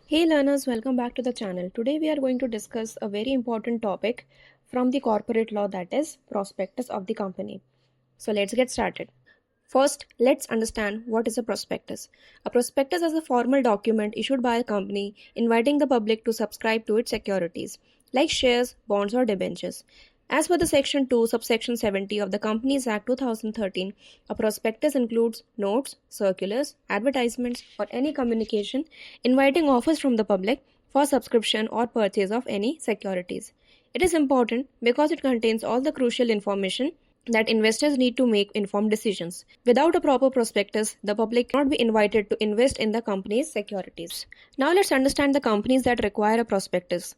Hey learners, welcome back to the channel. Today we are going to discuss a very important topic from the corporate law, that is prospectus of the company. So let's get started. First, let's understand what is a prospectus. A prospectus is a formal document issued by a company inviting the public to subscribe to its securities, like shares, bonds or debentures. As per the Section 2, subsection 70 of the Companies Act 2013, a prospectus includes notes, circulars, advertisements, or any communication inviting offers from the public for subscription or purchase of any securities. It is important because it contains all the crucial information that investors need to make informed decisions. Without a proper prospectus, the public cannot be invited to invest in the company's securities. Now let's understand the companies that require a prospectus.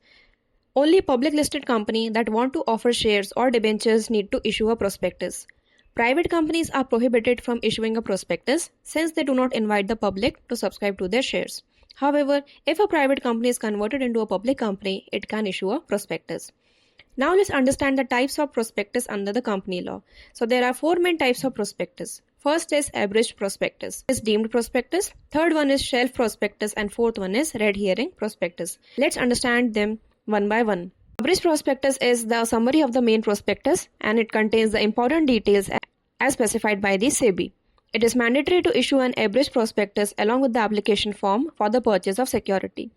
Only public listed companies that want to offer shares or debentures need to issue a prospectus. Private companies are prohibited from issuing a prospectus since they do not invite the public to subscribe to their shares. However, if a private company is converted into a public company, it can issue a prospectus. Now let's understand the types of prospectus under the company law. So there are four main types of prospectus. First is abridged prospectus, is deemed prospectus. Third one is shelf prospectus, and fourth one is red herring prospectus. Let's understand them one by one. Abridged prospectus is the summary of the main prospectus and it contains the important details as specified by the SEBI. It is mandatory to issue an abridged prospectus along with the application form for the purchase of security.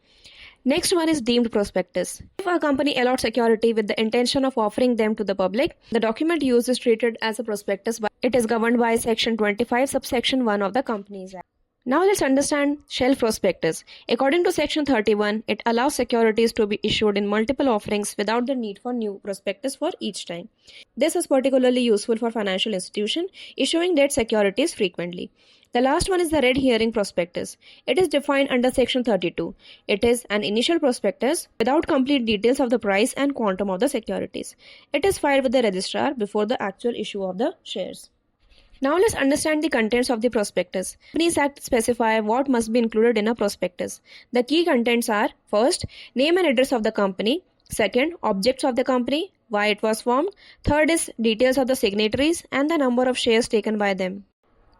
Next one is deemed prospectus. If a company allots security with the intention of offering them to the public, the document used is treated as a prospectus. It is governed by Section 25, subsection 1 of the Companies Act. Now let's understand shelf prospectus. According to Section 31, it allows securities to be issued in multiple offerings without the need for new prospectus for each time. This is particularly useful for financial institutions issuing debt securities frequently. The last one is the red herring prospectus. It is defined under Section 32. It is an initial prospectus without complete details of the price and quantum of the securities. It is filed with the registrar before the actual issue of the shares. Now let's understand the contents of the prospectus. Companies Act specify what must be included in a prospectus. The key contents are: first, name and address of the company; second, objects of the company, why it was formed; third is details of the signatories and the number of shares taken by them.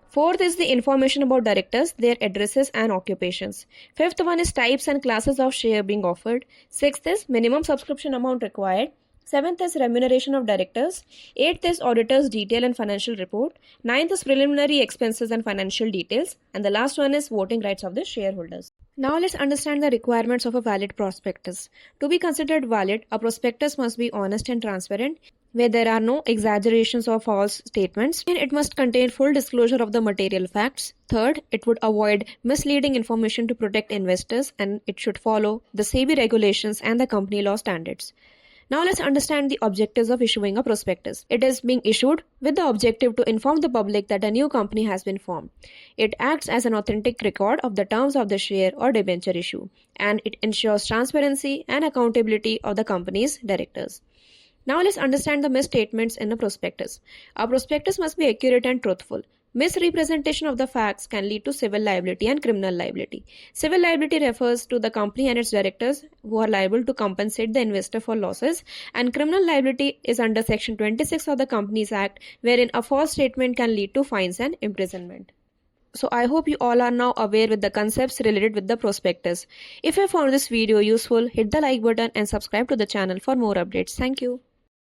Fourth is the information about directors, their addresses and occupations. Fifth one is types and classes of share being offered. Sixth is minimum subscription amount required. Seventh is remuneration of directors. Eighth is auditor's detail and financial report. Ninth is preliminary expenses and financial details. And the last one is voting rights of the shareholders. Now let's understand the requirements of a valid prospectus. To be considered valid, a prospectus must be honest and transparent, where there are no exaggerations or false statements. And it must contain full disclosure of the material facts. Third, it would avoid misleading information to protect investors, and it should follow the SEBI regulations and the company law standards. Now let's understand the objectives of issuing a prospectus. It is being issued with the objective to inform the public that a new company has been formed. It acts as an authentic record of the terms of the share or debenture issue, and it ensures transparency and accountability of the company's directors. Now let's understand the misstatements in a prospectus. A prospectus must be accurate and truthful. Misrepresentation of the facts can lead to civil liability and criminal liability. Civil liability refers to the company and its directors who are liable to compensate the investor for losses, and criminal liability is under Section 26 of the Companies Act, wherein a false statement can lead to fines and imprisonment. So I hope you all are now aware with the concepts related with the prospectus. If you found this video useful, hit the like button and subscribe to the channel for more updates. Thank you.